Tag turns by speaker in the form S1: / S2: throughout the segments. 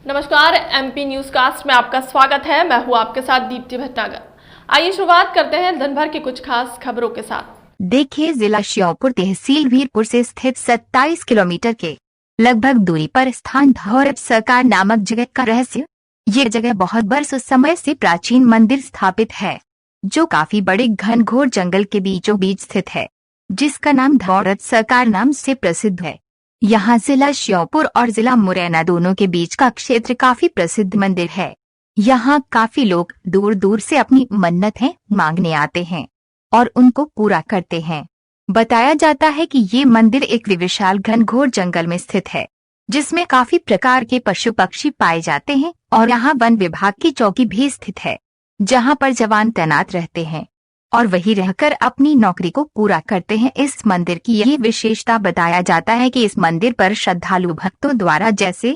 S1: नमस्कार, MP news cast में आपका स्वागत है। मैं हूं आपके साथ दीप्ति भटनागर। आइए शुरुआत करते हैं दिन भर की कुछ खास खबरों के साथ।
S2: देखिए, जिला श्योपुर तहसील वीरपुर से स्थित 27 किलोमीटर के लगभग दूरी पर स्थान धौरब सरकार नामक जगह का रहस्य। ये जगह बहुत बरसों समय से प्राचीन मंदिर स्थापित है, जो काफी बड़े घनघोर जंगल के बीचों बीच स्थित है, जिसका नाम धौरब सरकार नाम से प्रसिद्ध है। यहाँ जिला श्योपुर और जिला मुरैना दोनों के बीच का क्षेत्र काफी प्रसिद्ध मंदिर है। यहाँ काफी लोग दूर दूर से अपनी मन्नतें मांगने आते हैं और उनको पूरा करते हैं। बताया जाता है कि ये मंदिर एक विशाल घनघोर जंगल में स्थित है, जिसमें काफी प्रकार के पशु पक्षी पाए जाते हैं और यहाँ वन विभाग की चौकी भी स्थित है, जहाँ पर जवान तैनात रहते हैं और वही रहकर अपनी नौकरी को पूरा करते हैं। इस मंदिर की यही विशेषता बताया जाता है कि इस मंदिर पर श्रद्धालु भक्तों द्वारा जैसे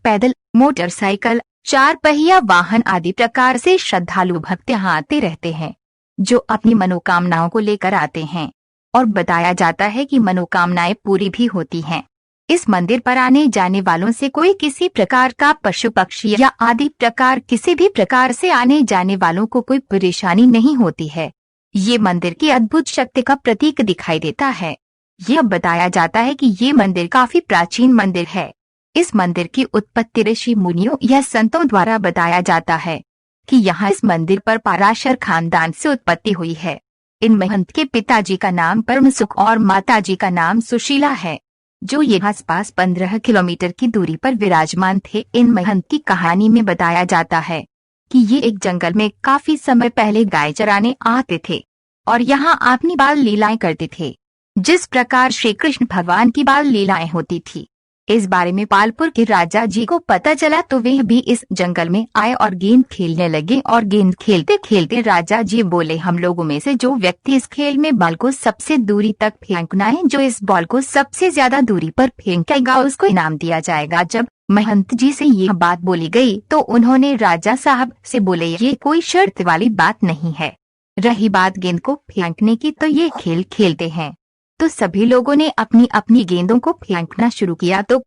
S2: पैदल, मोटरसाइकिल, 4 पहिया वाहन आदि प्रकार से श्रद्धालु भक्त यहाँ आते रहते हैं, जो अपनी मनोकामनाओं को लेकर आते हैं और बताया जाता है कि मनोकामनाएं पूरी भी होती हैं। इस मंदिर पर आने जाने वालों से कोई किसी प्रकार का पशु पक्षी या आदि प्रकार किसी भी प्रकार से आने जाने वालों को कोई परेशानी नहीं होती है। ये मंदिर की अद्भुत शक्ति का प्रतीक दिखाई देता है। यह बताया जाता है कि ये मंदिर काफी प्राचीन मंदिर है। इस मंदिर की उत्पत्ति ऋषि मुनियों या संतों द्वारा बताया जाता है कि यहाँ इस मंदिर पर पराशर खानदान से उत्पत्ति हुई है। इन महंत के पिताजी का नाम परमसुख और माताजी का नाम सुशीला है, जो यहाँ आसपास 15 किलोमीटर की दूरी पर विराजमान थे। इन महंत की कहानी में बताया जाता है कि ये एक जंगल में काफी समय पहले गाय चराने आते थे और यहाँ अपनी बाल लीलाएं करते थे, जिस प्रकार श्री कृष्ण भगवान की बाल लीलाएं होती थी। इस बारे में पालपुर के राजा जी को पता चला तो वे भी इस जंगल में आए और गेंद खेलने लगे और गेंद खेलते खेलते राजा जी बोले, हम लोगों में से जो व्यक्ति इस खेल में बॉल को सबसे दूरी तक फेंकना है, जो इस बॉल को सबसे ज्यादा दूरी पर फेंकेगा, उसको इनाम दिया जाएगा। जब महंत जी से यह बात बोली गई तो उन्होंने राजा साहब से बोले, ये कोई शर्त वाली बात नहीं है। रही बात गेंद को फेंकने की, तो ये खेल खेलते हैं। तो सभी लोगों ने अपनी अपनी गेंदों को फेंकना शुरू किया। तो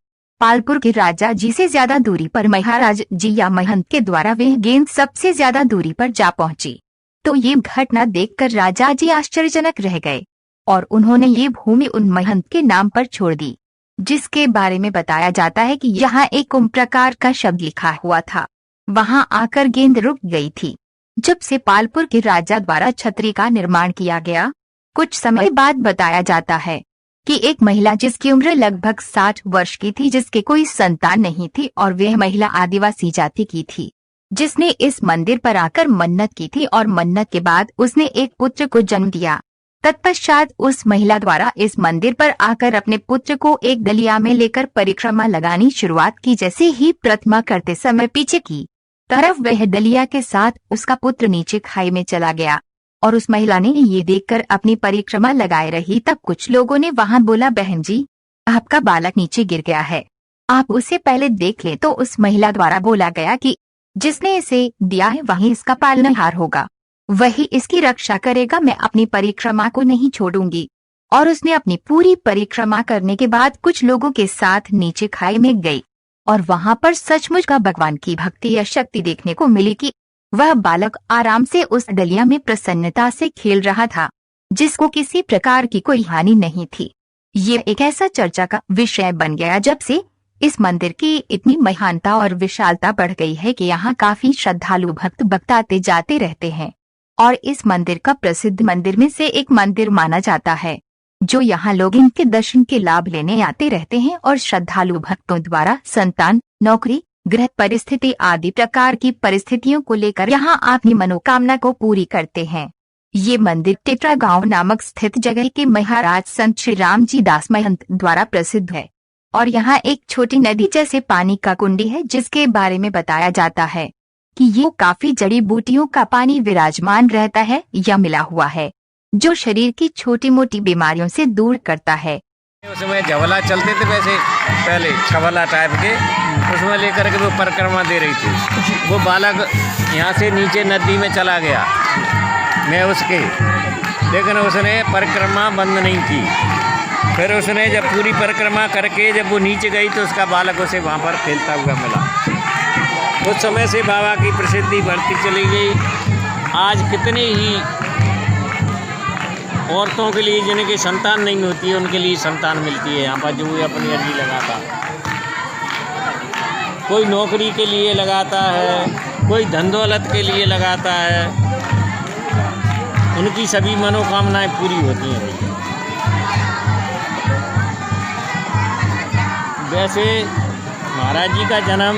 S2: पालपुर के राजा जी से ज्यादा दूरी पर महाराज जी या महंत के द्वारा वह गेंद सबसे ज्यादा दूरी पर जा पहुंची। तो ये घटना देखकर राजा जी आश्चर्यजनक रह गए और उन्होंने ये भूमि उन महंत के नाम पर छोड़ दी, जिसके बारे में बताया जाता है कि यहाँ एक ओम प्रकार का शब्द लिखा हुआ था। वहाँ आकर गेंद रुक गई थी। जब से पालपुर के राजा द्वारा छतरी का निर्माण किया गया, कुछ समय बाद बताया जाता है कि एक महिला जिसकी उम्र लगभग 60 वर्ष की थी, जिसके कोई संतान नहीं थी और वह महिला आदिवासी जाति की थी, जिसने इस मंदिर पर आकर मन्नत की थी और मन्नत के बाद उसने एक पुत्र को जन्म दिया। तत्पश्चात उस महिला द्वारा इस मंदिर पर आकर अपने पुत्र को एक डलिया में लेकर परिक्रमा लगानी शुरुआत की। जैसे ही प्रतिमा करते समय पीछे की तरफ वह डलिया के साथ उसका पुत्र नीचे खाई में चला गया और उस महिला ने ये देखकर अपनी परिक्रमा लगाए रही। तब कुछ लोगों ने वहां बोला, बहन जी, आपका बालक नीचे गिर गया है, आप उसे पहले देख ले। तो उस महिला द्वारा बोला गया कि जिसने इसे दिया है वही इसका पालनहार होगा, वही इसकी रक्षा करेगा, मैं अपनी परिक्रमा को नहीं छोड़ूंगी। और उसने अपनी पूरी परिक्रमा करने के बाद कुछ लोगों के साथ नीचे खाई में गई और वहां पर सचमुच का भगवान की भक्ति या शक्ति देखने को मिली कि वह बालक आराम से उस डलिया में प्रसन्नता से खेल रहा था, जिसको किसी प्रकार की कोई हानि नहीं थी। ये एक ऐसा चर्चा का विषय बन गया जब से इस मंदिर की इतनी महानता और विशालता बढ़ गई है कि यहाँ काफी श्रद्धालु भक्त आते जाते रहते हैं और इस मंदिर का प्रसिद्ध मंदिर में से एक मंदिर माना जाता है, जो यहाँ लोग इनके दर्शन के लाभ लेने आते रहते हैं और श्रद्धालु भक्तों द्वारा संतान, नौकरी, गृह परिस्थिति आदि प्रकार की परिस्थितियों को लेकर यहाँ अपनी मनोकामना को पूरी करते हैं। ये मंदिर टेटरा गांव नामक स्थित जगह के महाराज संत श्री राम जी दास महंत द्वारा प्रसिद्ध है और यहाँ एक छोटी नदी जैसे पानी का कुंडी है, जिसके बारे में बताया जाता है कि ये काफी जड़ी बूटियों का पानी विराजमान रहता है या मिला हुआ है, जो शरीर की छोटी मोटी बीमारियों से दूर करता है।
S3: उसमें झवला चलते थे, वैसे पहले छवला टाइप के, उसमें लेकर के वो परिक्रमा दे रही थी। वो बालक यहाँ से नीचे नदी में चला गया, मैं उसके, लेकिन उसने परिक्रमा बंद नहीं की। फिर उसने जब पूरी परिक्रमा करके जब वो नीचे गई तो उसका बालक उसे वहाँ पर खेलता हुआ मिला। उस समय से बाबा की प्रसिद्धि बढ़ती चली गई। आज कितने ही औरतों के लिए जिनकी संतान नहीं होती है उनके लिए संतान मिलती है यहाँ पर, जो अपनी अर्जी लगाता। कोई नौकरी के लिए लगाता है, कोई धन दौलत के लिए लगाता है, उनकी सभी मनोकामनाएं पूरी होती हैं। वैसे महाराज जी का जन्म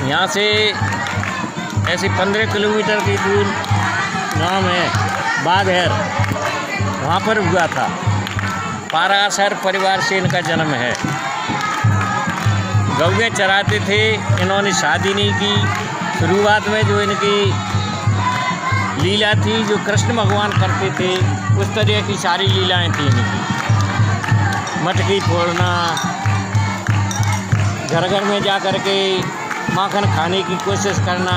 S3: यहाँ से ऐसे 15 किलोमीटर की दूर गाँव है बाघेर, वहाँ पर हुआ था। पारासर परिवार से इनका जन्म है। गौएं चराते थे, इन्होंने शादी नहीं की। शुरुआत में जो इनकी लीला थी, जो कृष्ण भगवान करते थे उस तरह की सारी लीलाएं थी इनकी। मटकी फोड़ना, घर घर में जा कर के माखन खाने की कोशिश करना।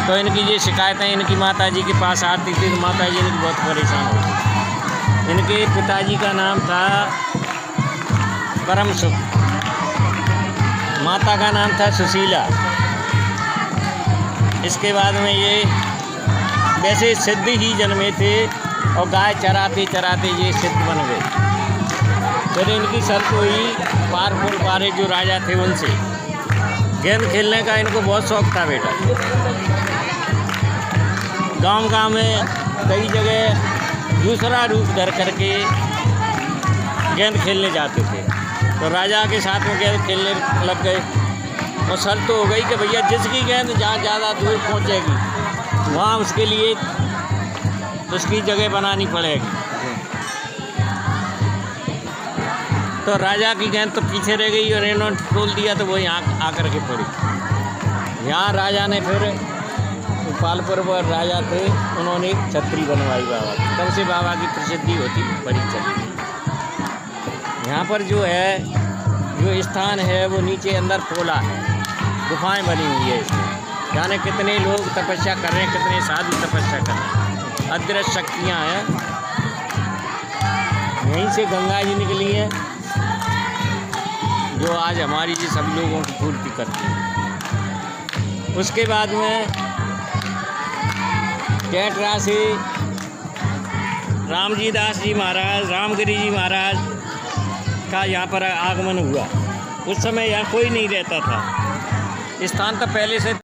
S3: तो इनकी ये शिकायतें इनकी माता जी के पास आती थी तो माता जी इनकी बहुत परेशान होती। इनके पिताजी का नाम था परम सुख, माता का नाम था सुशीला। इसके बाद में ये वैसे सिद्ध ही जन्मे थे और गाय चराते चराते ये सिद्ध बन गए। फिर इनकी शर्त हुई पारपुर पारे जो राजा थे उनसे। गेंद खेलने का इनको बहुत शौक था बेटा। गांव-गांव में कई जगह दूसरा रूप धर करके गेंद खेलने जाते थे। तो राजा के साथ में गेंद खेलने लग गए और शर्त तो हो गई कि भैया जिसकी गेंद जहाँ ज़्यादा दूर पहुँचेगी वहाँ उसके लिए उसकी जगह बनानी पड़ेगी। तो राजा की गेंद तो पीछे रह गई और इन्होंने टोल दिया तो वो यहाँ आकर के पड़ी। यहाँ राजा ने फिर पालपुर पर राजा थे, उन्होंने छतरी बनवाई बाबा की। तब से बाबा की प्रसिद्धि होती बड़ी चली। यहाँ पर जो है जो स्थान है वो नीचे अंदर पोला है, गुफाएं बनी हुई है इसमें। जाने कितने लोग तपस्या कर रहे हैं, कितने साधु तपस्या कर रहे हैं। अदृश्य शक्तियाँ हैं। यहीं से गंगा जी निकली है जो आज हमारी जी सब लोगों की पूर्ति करती है। उसके बाद में कैटरा से रामजी दास जी महाराज, रामगिरी जी महाराज का यहाँ पर आगमन हुआ। उस समय यहाँ कोई नहीं रहता था। स्थान तो पहले से